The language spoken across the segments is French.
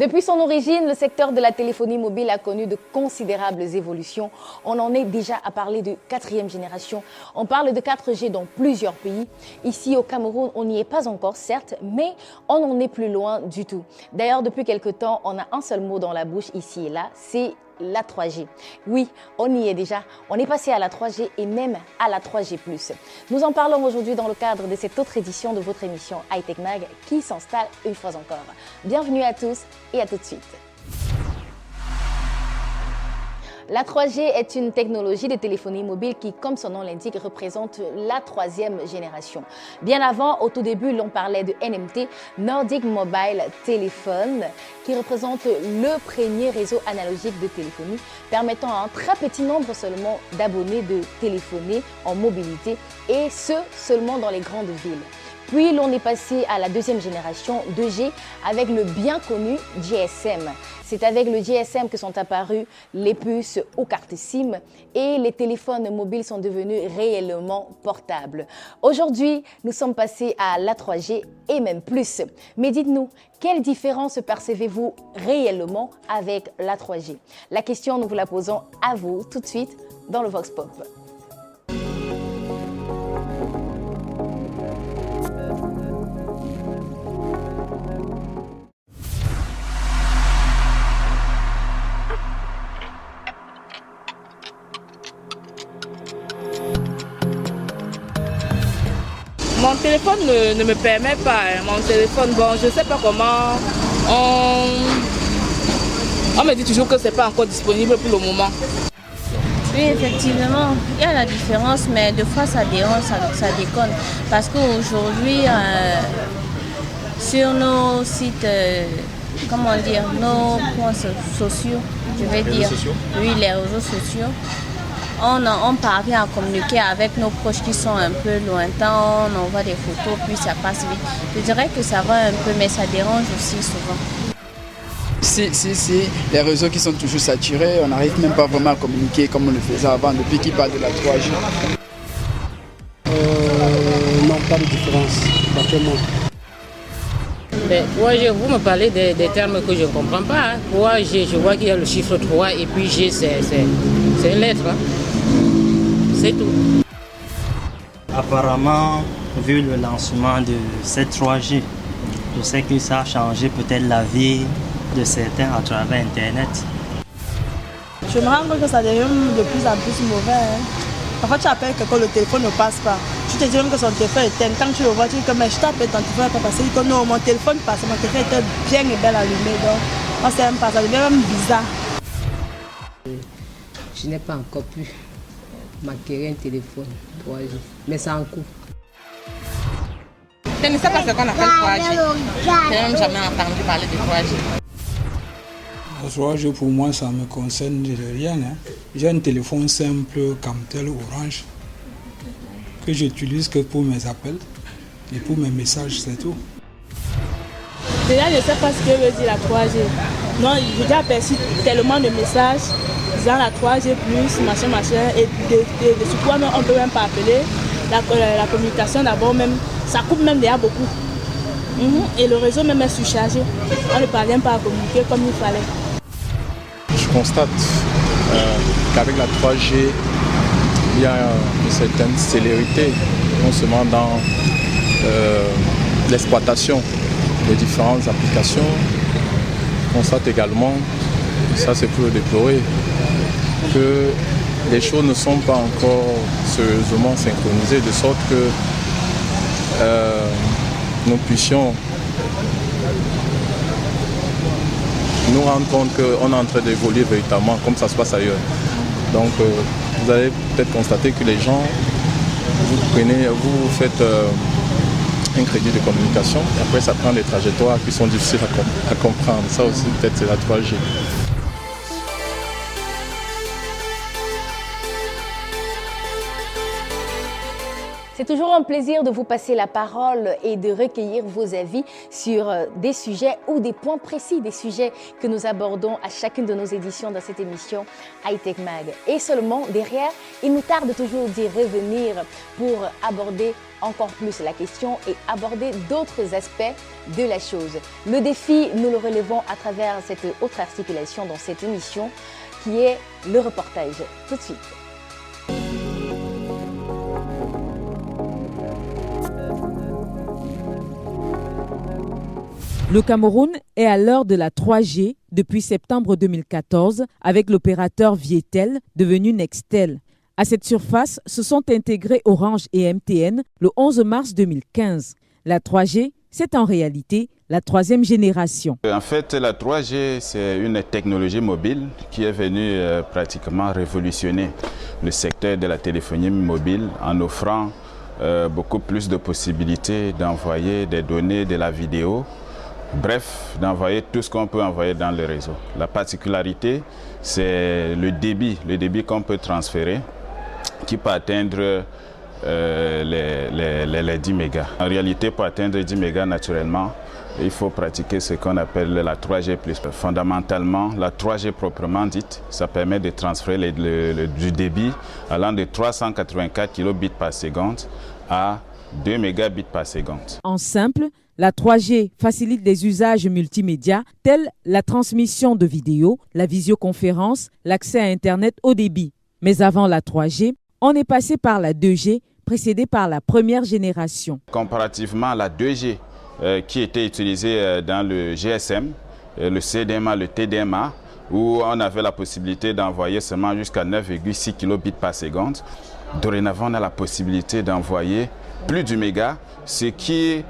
Depuis son origine, le secteur de la téléphonie mobile a connu de considérables évolutions. On en est déjà à parler de 4e génération. On parle de 4G dans plusieurs pays. Ici au Cameroun, on n'y est pas encore, certes, mais on n'en est plus loin du tout. D'ailleurs, depuis quelque temps, on a un seul mot dans la bouche ici et là, c'est la 3G. Oui, on y est déjà. On est passé à la 3G et même à la 3G+. Nous en parlons aujourd'hui dans le cadre de cette autre édition de votre émission Hightech Mag qui s'installe une fois encore. Bienvenue à tous et à tout de suite. La 3G est une technologie de téléphonie mobile qui, comme son nom l'indique, représente la 3e génération. Bien avant, au tout début, l'on parlait de NMT, Nordic Mobile Telephone, qui représente le premier réseau analogique de téléphonie, permettant à un très petit nombre seulement d'abonnés de téléphoner en mobilité, et ce, seulement dans les grandes villes. Puis l'on est passé à la 2e génération 2G avec le bien connu GSM. C'est avec le GSM que sont apparus les puces aux cartes SIM et les téléphones mobiles sont devenus réellement portables. Aujourd'hui, nous sommes passés à la 3G et même plus. Mais dites-nous, quelle différence percevez-vous réellement avec la 3G? La question, nous vous la posons à vous tout de suite dans le Vox Pop. Mon téléphone ne me permet pas, mon téléphone, bon, je ne sais pas comment, on me dit toujours que ce n'est pas encore disponible pour le moment. Oui, effectivement, il y a la différence, mais des fois ça dérange, ça déconne. Parce qu'aujourd'hui, sur nos sites, comment dire, nos points sociaux, je vais dire, oui, les réseaux sociaux, on parvient à communiquer avec nos proches qui sont un peu lointains, on envoie des photos, puis ça passe vite. Je dirais que ça va un peu, mais ça dérange aussi souvent. Si, les réseaux qui sont toujours saturés, on n'arrive même pas vraiment à communiquer comme on le faisait avant, depuis qu'il parle de la 3G. Non, pas de différence, actuellement. Ouais, vous me parlez des termes que je ne comprends pas. 3G, je vois qu'il y a le chiffre 3 et puis G, c'est une lettre. Hein. C'est tout. Apparemment, vu le lancement de cette 3G, je sais que ça a changé peut-être la vie de certains à travers Internet. Je me rends compte que ça devient de plus en plus mauvais. Parfois tu appelles quelqu'un, le téléphone ne passe pas. Tu te dis même que son téléphone est éteint. Quand tu le vois, tu dis que mais je t'appelle, ton téléphone n'est pas passé. Il dit que non, mon téléphone passe, mon téléphone était bien et bien allumé. Donc, on sait même pas, ça devient même bizarre. Je n'ai pas encore pu m'acquérir un téléphone 3G, mais ça en coûte. Je ne sais pas ce qu'on appelle 3G. Je n'ai même jamais entendu parler de 3G. La 3G pour moi ça me concerne de rien. J'ai un téléphone simple Camtel Orange que j'utilise que pour mes appels et pour mes messages, c'est tout. Déjà je ne sais pas ce que veut dire la 3G. Non, j'ai déjà aperçu tellement de messages disant la 3G+, machin, et de ce quoi on ne peut même pas appeler. La communication d'abord même, ça coupe même déjà beaucoup. Et le réseau même est surchargé. On ne parvient pas à communiquer comme il fallait. Je constate qu'avec la 3G, il y a une certaine célérité, non seulement dans l'exploitation des différentes applications. Je constate également, ça c'est pour le déplorer, que les choses ne sont pas encore sérieusement synchronisées, de sorte que nous puissions nous rendre compte qu'on est en train d'évoluer véritablement comme ça se passe ailleurs. Donc vous allez peut-être constater que les gens, vous faites un crédit de communication et après ça prend des trajectoires qui sont difficiles à comprendre. Ça aussi peut-être c'est la 3G. C'est toujours un plaisir de vous passer la parole et de recueillir vos avis sur des sujets ou des points précis, des sujets que nous abordons à chacune de nos éditions dans cette émission High-Tech Mag. Et seulement derrière, il nous tarde toujours d'y revenir pour aborder encore plus la question et aborder d'autres aspects de la chose. Le défi, nous le relevons à travers cette autre articulation dans cette émission qui est le reportage. Tout de suite. Le Cameroun est à l'heure de la 3G depuis septembre 2014 avec l'opérateur Vietel devenu Nextel. À cette surface se sont intégrés Orange et MTN le 11 mars 2015. La 3G, c'est en réalité la troisième génération. En fait, la 3G, c'est une technologie mobile qui est venue pratiquement révolutionner le secteur de la téléphonie mobile en offrant beaucoup plus de possibilités d'envoyer des données, de la vidéo. Bref, d'envoyer tout ce qu'on peut envoyer dans le réseau. La particularité, c'est le débit qu'on peut transférer, qui peut atteindre les 10 mégas. En réalité, pour atteindre 10 mégas naturellement, il faut pratiquer ce qu'on appelle la 3G+. Fondamentalement, la 3G proprement dite, ça permet de transférer du débit allant de 384 kilobits par seconde à 2 mégabits par seconde. En simple, la 3G facilite des usages multimédia tels la transmission de vidéos, la visioconférence, l'accès à Internet haut débit. Mais avant la 3G, on est passé par la 2G, précédée par la première génération. Comparativement à la 2G qui était utilisée dans le GSM, le CDMA, le TDMA, où on avait la possibilité d'envoyer seulement jusqu'à 9,6 kilobits par seconde, dorénavant on a la possibilité d'envoyer plus du méga, ce qui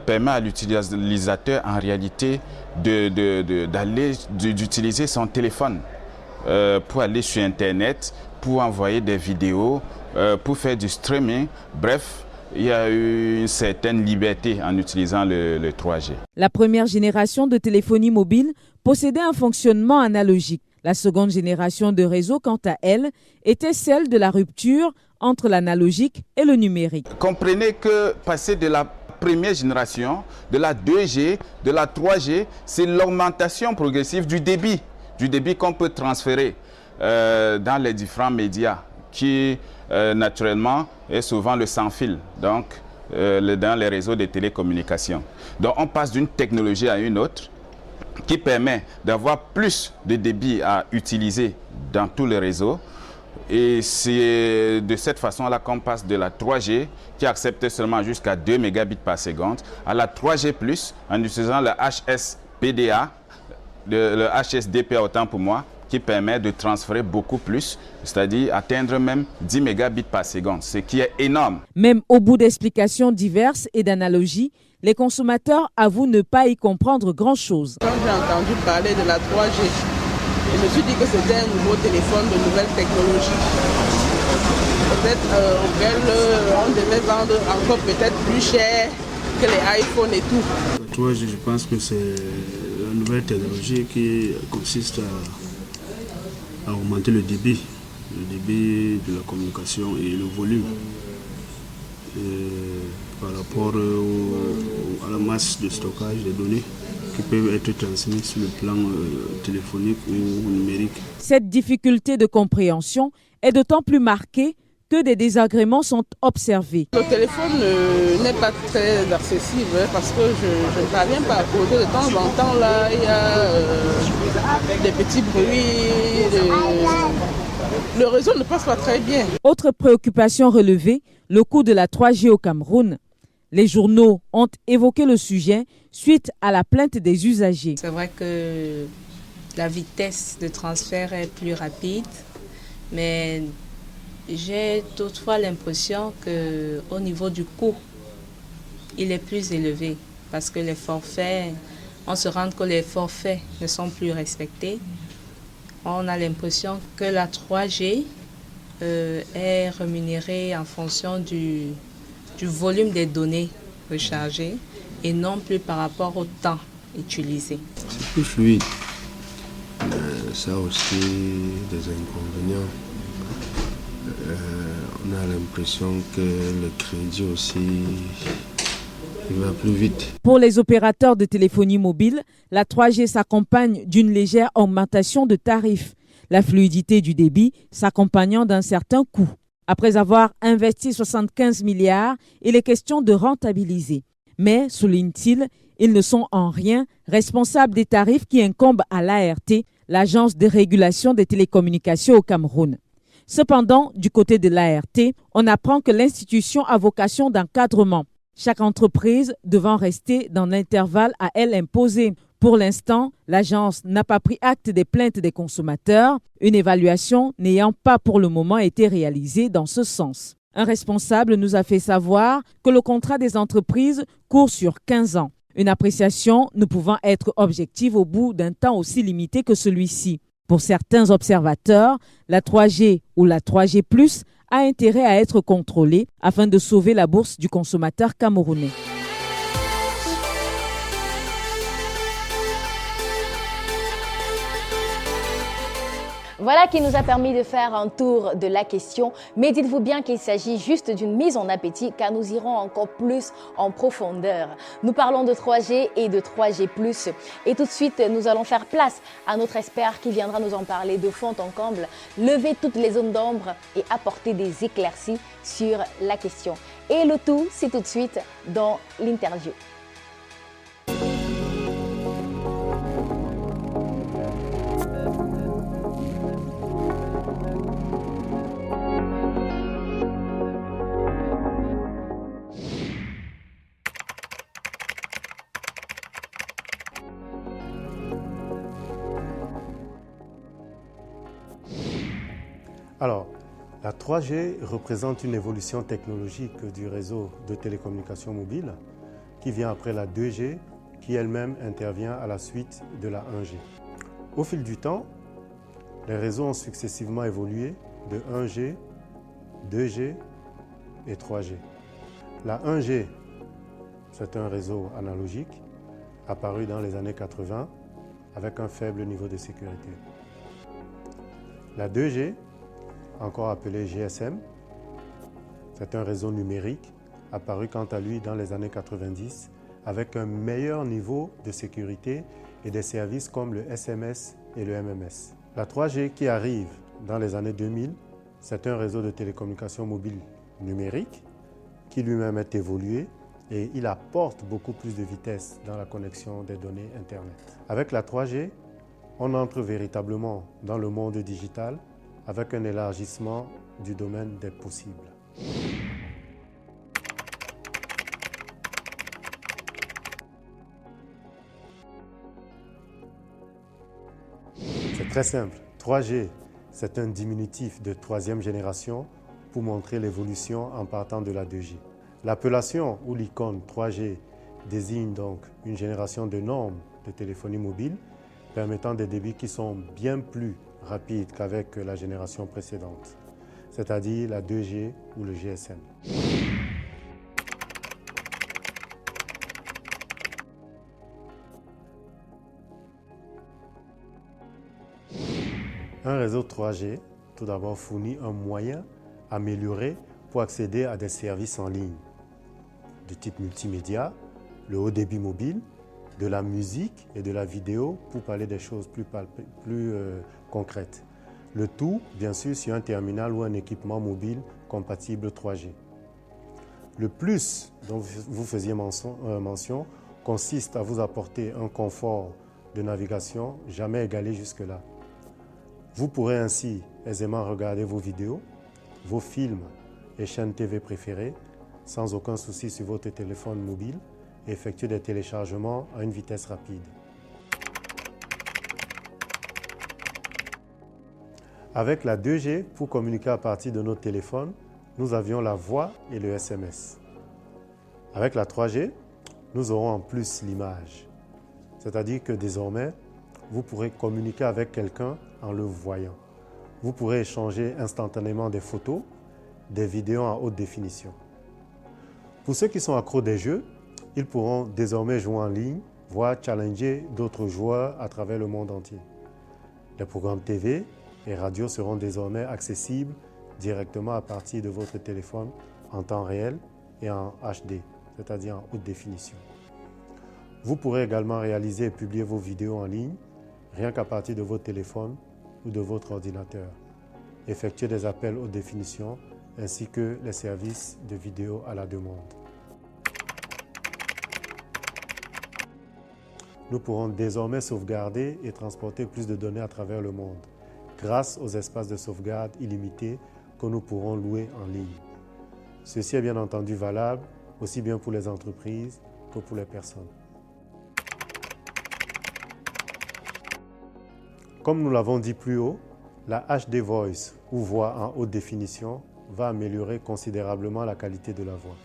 permet à l'utilisateur en réalité d'utiliser son téléphone pour aller sur Internet, pour envoyer des vidéos, pour faire du streaming. Bref, il y a eu une certaine liberté en utilisant le 3G. La première génération de téléphonie mobile possédait un fonctionnement analogique. La seconde génération de réseau, quant à elle, était celle de la rupture entre l'analogique et le numérique. Comprenez que passer de la première génération, de la 2G, de la 3G, c'est l'augmentation progressive du débit qu'on peut transférer dans les différents médias qui, naturellement, est souvent le sans-fil, donc dans les réseaux de télécommunications. Donc on passe d'une technologie à une autre qui permet d'avoir plus de débit à utiliser dans tous les réseaux. Et c'est de cette façon-là qu'on passe de la 3G, qui accepte seulement jusqu'à 2 mégabits par seconde, à la 3G+, en utilisant le HSPDA, le HSDPA autant pour moi, qui permet de transférer beaucoup plus, c'est-à-dire atteindre même 10 mégabits par seconde, ce qui est énorme. Même au bout d'explications diverses et d'analogies, les consommateurs avouent ne pas y comprendre grand-chose. Quand j'ai entendu parler de la 3G, je me suis dit que c'était un nouveau téléphone de nouvelle technologie. Peut-être on devait vendre encore peut-être plus cher que les iPhones et tout. La 3G, je pense que c'est une nouvelle technologie qui consiste à augmenter le débit de la communication et le volume par rapport à la masse de stockage des données qui peuvent être transmises sur le plan téléphonique ou numérique. Cette difficulté de compréhension est d'autant plus marquée que des désagréments sont observés. Le téléphone n'est pas très accessible parce que je ne parviens pas à poser de temps en temps. Là, il y a des petits bruits. Le réseau ne passe pas très bien. Autre préoccupation relevée, le coût de la 3G au Cameroun. Les journaux ont évoqué le sujet suite à la plainte des usagers. C'est vrai que la vitesse de transfert est plus rapide, mais j'ai toutefois l'impression qu'au niveau du coût, il est plus élevé parce que les forfaits, on se rend compte que les forfaits ne sont plus respectés. On a l'impression que la 3G est rémunérée en fonction du volume des données rechargées et non plus par rapport au temps utilisé. C'est plus fluide, mais ça a aussi des inconvénients. On a l'impression que le crédit aussi, il va plus vite. Pour les opérateurs de téléphonie mobile, la 3G s'accompagne d'une légère augmentation de tarifs. La fluidité du débit s'accompagnant d'un certain coût. Après avoir investi 75 milliards, il est question de rentabiliser. Mais, souligne-t-il, ils ne sont en rien responsables des tarifs qui incombent à l'ART, l'Agence de régulation des télécommunications au Cameroun. Cependant, du côté de l'ART, on apprend que l'institution a vocation d'encadrement, chaque entreprise devant rester dans l'intervalle à elle imposé. Pour l'instant, l'agence n'a pas pris acte des plaintes des consommateurs, une évaluation n'ayant pas pour le moment été réalisée dans ce sens. Un responsable nous a fait savoir que le contrat des entreprises court sur 15 ans, une appréciation ne pouvant être objective au bout d'un temps aussi limité que celui-ci. Pour certains observateurs, la 3G ou la 3G+, a intérêt à être contrôlée afin de sauver la bourse du consommateur camerounais. Voilà qui nous a permis de faire un tour de la question, mais dites-vous bien qu'il s'agit juste d'une mise en appétit car nous irons encore plus en profondeur. Nous parlons de 3G et de 3G+, et tout de suite nous allons faire place à notre expert qui viendra nous en parler de fond en comble, lever toutes les zones d'ombre et apporter des éclaircies sur la question. Et le tout, c'est tout de suite dans l'interview. Alors, la 3G représente une évolution technologique du réseau de télécommunications mobiles qui vient après la 2G qui elle-même intervient à la suite de la 1G. Au fil du temps, les réseaux ont successivement évolué de 1G, 2G et 3G. La 1G, c'est un réseau analogique apparu dans les années 80 avec un faible niveau de sécurité. La 2G, encore appelé GSM, c'est un réseau numérique apparu quant à lui dans les années 90 avec un meilleur niveau de sécurité et des services comme le SMS et le MMS. La 3G qui arrive dans les années 2000, c'est un réseau de télécommunications mobiles numérique qui lui-même est évolué et il apporte beaucoup plus de vitesse dans la connexion des données Internet. Avec la 3G, on entre véritablement dans le monde digital avec un élargissement du domaine des possibles. C'est très simple. 3G, c'est un diminutif de troisième génération pour montrer l'évolution en partant de la 2G. L'appellation ou l'icône 3G désigne donc une génération de normes de téléphonie mobile permettant des débits qui sont bien plus rapides qu'avec la génération précédente, c'est-à-dire la 2G ou le GSM. Un réseau 3G, tout d'abord, fournit un moyen amélioré pour accéder à des services en ligne de type multimédia, le haut débit mobile, de la musique et de la vidéo pour parler des choses plus concrètes. Le tout, bien sûr, sur un terminal ou un équipement mobile compatible 3G. Le plus dont vous faisiez mention consiste à vous apporter un confort de navigation jamais égalé jusque-là. Vous pourrez ainsi aisément regarder vos vidéos, vos films et chaînes TV préférées sans aucun souci sur votre téléphone mobile et effectuer des téléchargements à une vitesse rapide. Avec la 2G, pour communiquer à partir de notre téléphone, nous avions la voix et le SMS. Avec la 3G, nous aurons en plus l'image. C'est-à-dire que désormais, vous pourrez communiquer avec quelqu'un en le voyant. Vous pourrez échanger instantanément des photos, des vidéos en haute définition. Pour ceux qui sont accros des jeux, ils pourront désormais jouer en ligne, voire challenger d'autres joueurs à travers le monde entier. Les programmes TV et radio seront désormais accessibles directement à partir de votre téléphone en temps réel et en HD, c'est-à-dire en haute définition. Vous pourrez également réaliser et publier vos vidéos en ligne, rien qu'à partir de votre téléphone ou de votre ordinateur. Effectuer des appels haute définition ainsi que les services de vidéo à la demande. Nous pourrons désormais sauvegarder et transporter plus de données à travers le monde, grâce aux espaces de sauvegarde illimités que nous pourrons louer en ligne. Ceci est bien entendu valable aussi bien pour les entreprises que pour les personnes. Comme nous l'avons dit plus haut, la HD Voice ou voix en haute définition va améliorer considérablement la qualité de la voix.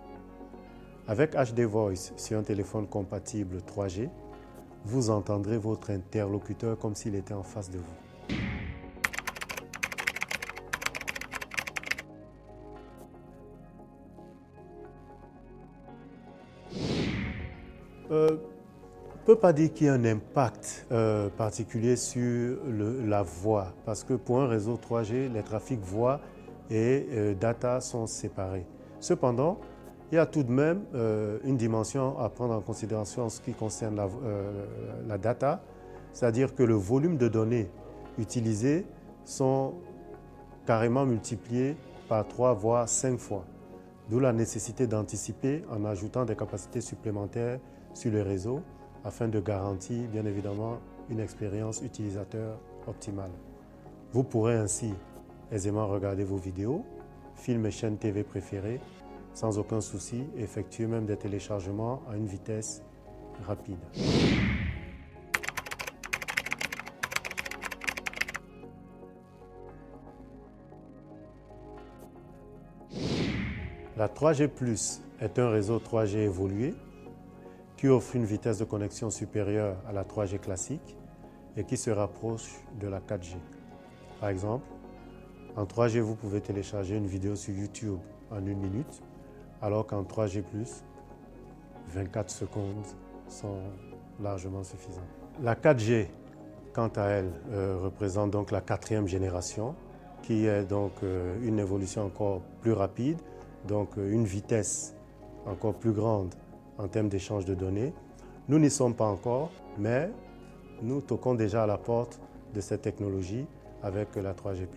Avec HD Voice sur un téléphone compatible 3G, vous entendrez votre interlocuteur comme s'il était en face de vous. Je ne peux pas dire qu'il y a un impact particulier sur la voix, parce que pour un réseau 3G, les trafics voix et data sont séparés. Cependant, il y a tout de même une dimension à prendre en considération en ce qui concerne la data, c'est-à-dire que le volume de données utilisées sont carrément multipliés par 3 voire 5 fois, d'où la nécessité d'anticiper en ajoutant des capacités supplémentaires sur le réseau afin de garantir bien évidemment une expérience utilisateur optimale. Vous pourrez ainsi aisément regarder vos vidéos, films et chaînes TV préférées sans aucun souci et effectuer même des téléchargements à une vitesse rapide. La 3G+ est un réseau 3G évolué qui offre une vitesse de connexion supérieure à la 3G classique et qui se rapproche de la 4G. Par exemple, en 3G, vous pouvez télécharger une vidéo sur YouTube en 1 minute, alors qu'en 3G+, 24 secondes sont largement suffisantes. La 4G, quant à elle, représente donc la 4e génération, qui est donc une évolution encore plus rapide, donc une vitesse encore plus grande en termes d'échange de données. Nous n'y sommes pas encore, mais nous toquons déjà à la porte de cette technologie avec la 3G+.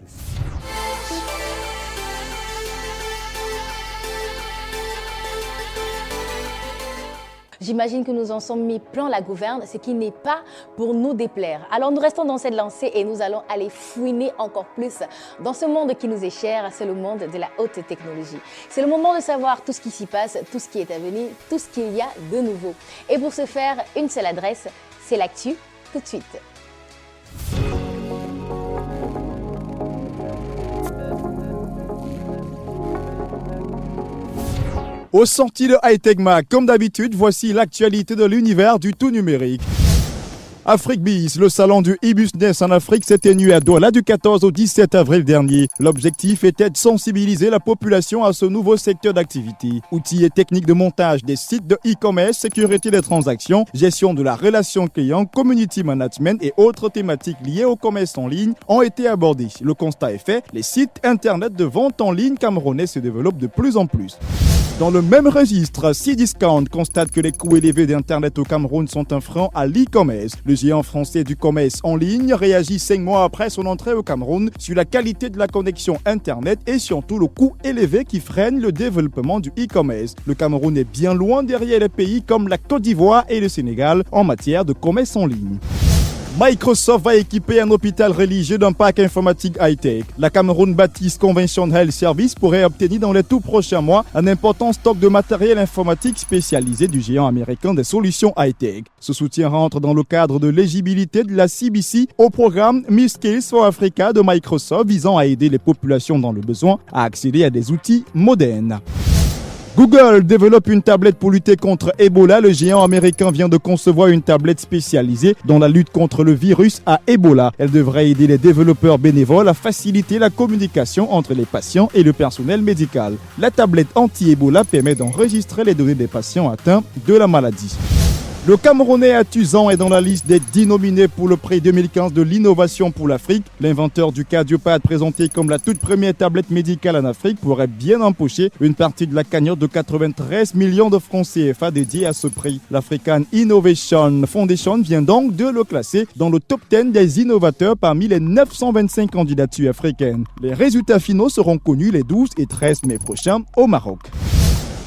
J'imagine que nous en sommes mis plein la gouverne, ce qui n'est pas pour nous déplaire. Alors nous restons dans cette lancée et nous allons aller fouiner encore plus dans ce monde qui nous est cher, c'est le monde de la haute technologie. C'est le moment de savoir tout ce qui s'y passe, tout ce qui est à venir, tout ce qu'il y a de nouveau. Et pour ce faire, une seule adresse, c'est l'actu tout de suite. Au sorti de Hightech Mag, comme d'habitude, voici l'actualité de l'univers du tout numérique. AfriqueBiz, le salon du e-business en Afrique, s'est tenu à Douala du 14 au 17 avril dernier. L'objectif était de sensibiliser la population à ce nouveau secteur d'activité. Outils et techniques de montage des sites de e-commerce, sécurité des transactions, gestion de la relation client, community management et autres thématiques liées au commerce en ligne ont été abordées. Le constat est fait, les sites internet de vente en ligne camerounais se développent de plus en plus. Dans le même registre, Cdiscount constate que les coûts élevés d'Internet au Cameroun sont un frein à l'e-commerce. Le géant français du commerce en ligne réagit 5 mois après son entrée au Cameroun sur la qualité de la connexion Internet et surtout le coût élevé qui freine le développement du e-commerce. Le Cameroun est bien loin derrière les pays comme la Côte d'Ivoire et le Sénégal en matière de commerce en ligne. Microsoft va équiper un hôpital religieux d'un parc informatique high-tech. La Cameroun Baptist Convention Health Service pourrait obtenir dans les tout prochains mois un important stock de matériel informatique spécialisé du géant américain des solutions high-tech. Ce soutien rentre dans le cadre de l'éligibilité de la CBC au programme MeSkills for Africa de Microsoft visant à aider les populations dans le besoin à accéder à des outils modernes. Google développe une tablette pour lutter contre Ebola. Le géant américain vient de concevoir une tablette spécialisée dans la lutte contre le virus à Ebola. Elle devrait aider les développeurs bénévoles à faciliter la communication entre les patients et le personnel médical. La tablette anti-Ebola permet d'enregistrer les données des patients atteints de la maladie. Le Camerounais Atuzan est dans la liste des 10 nominés pour le prix 2015 de l'innovation pour l'Afrique. L'inventeur du CardioPad, présenté comme la toute première tablette médicale en Afrique, pourrait bien empocher une partie de la cagnotte de 93 millions de francs CFA dédiée à ce prix. L'African Innovation Foundation vient donc de le classer dans le top 10 des innovateurs parmi les 925 candidatures africaines. Les résultats finaux seront connus les 12 et 13 mai prochains au Maroc.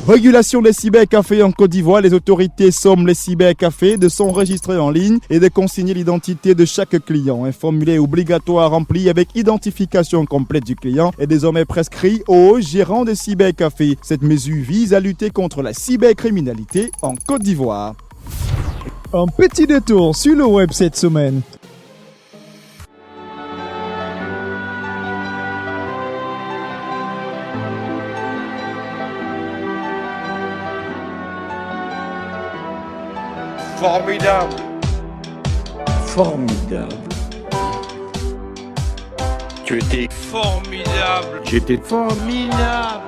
Régulation des cybercafés en Côte d'Ivoire. Les autorités somment les cybercafés de s'enregistrer en ligne et de consigner l'identité de chaque client. Un formulaire obligatoire rempli avec identification complète du client est désormais prescrit aux gérants des cybercafés. Cette mesure vise à lutter contre la cybercriminalité en Côte d'Ivoire. Un petit détour sur le web cette semaine. Formidable. Formidable. Tu étais formidable. J'étais formidable.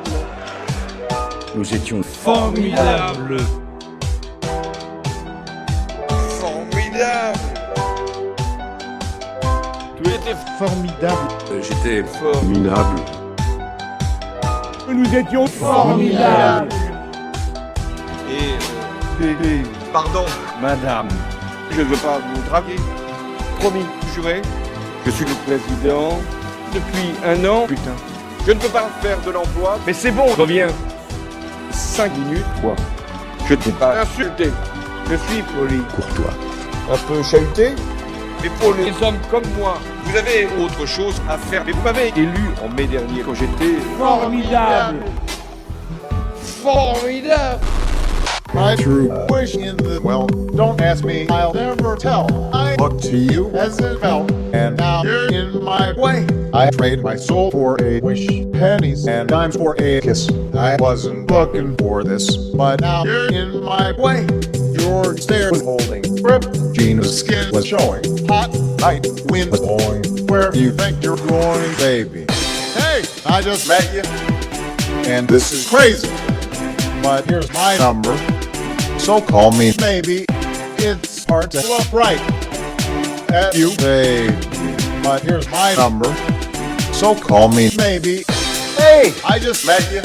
Nous étions formidables. Formidable. Tu étais formidable. J'étais formidable. Nous étions formidables. Et pardon, madame, je ne veux pas vous draguer. Promis, juré, je suis le président depuis 1 an. Putain, je ne peux pas faire de l'emploi, mais c'est bon, reviens. 5 minutes, quoi. Je t'ai pas insulté. Je suis poli. Courtois. Un peu chahuté. Mais pour les hommes comme moi, vous avez autre chose à faire. Mais vous m'avez élu en mai dernier quand j'étais formidable. Formidable. My true wish in the well, don't ask me, I'll never tell. I look to you as it felt, and now you're in my way. I trade my soul for a wish, pennies and dimes for a kiss. I wasn't looking for this, but now you're in my way. Your stare was holding grip, Gina's skin was showing. Hot night, wind was blowing. Where do you think you're going, baby? Hey, I just met you, and this is crazy. But here's my number, so call me maybe. It's hard to look right at you, baby. But here's my number, so call me maybe. Hey, I just met you,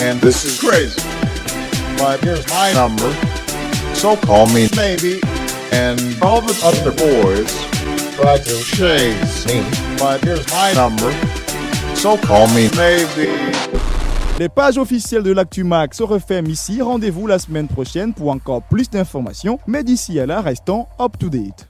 and this is crazy. But here's my number, so call me maybe. And all the other boys try to chase me. But here's my number, so call me maybe. Les pages officielles de l'ActuMag se referment ici. Rendez-vous la semaine prochaine pour encore plus d'informations. Mais d'ici à là, restons up to date.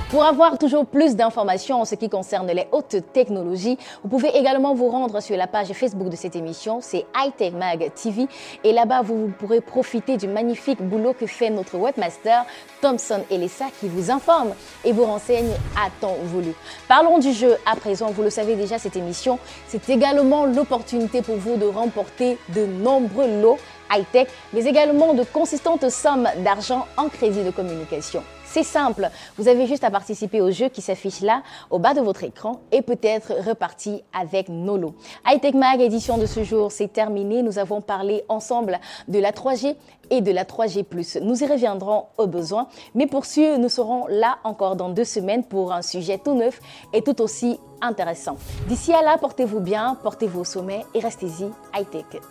Pour avoir toujours plus d'informations en ce qui concerne les hautes technologies, vous pouvez également vous rendre sur la page Facebook de cette émission, c'est Hightech Mag TV. Et là-bas, vous pourrez profiter du magnifique boulot que fait notre webmaster Thompson Elessa qui vous informe et vous renseigne à temps voulu. Parlons du jeu à présent. Vous le savez déjà, cette émission, c'est également l'opportunité pour vous de remporter de nombreux lots high-tech, mais également de consistantes sommes d'argent en crédit de communication. C'est simple, vous avez juste à participer au jeu qui s'affiche là, au bas de votre écran, et peut-être reparti avec nos lots. Hightech Mag, édition de ce jour, c'est terminé. Nous avons parlé ensemble de la 3G et de la 3G+. Nous y reviendrons au besoin, mais pour sûr, nous serons là encore dans 2 semaines pour un sujet tout neuf et tout aussi intéressant. D'ici à là, portez-vous bien, portez-vous au sommet et restez-y high-tech.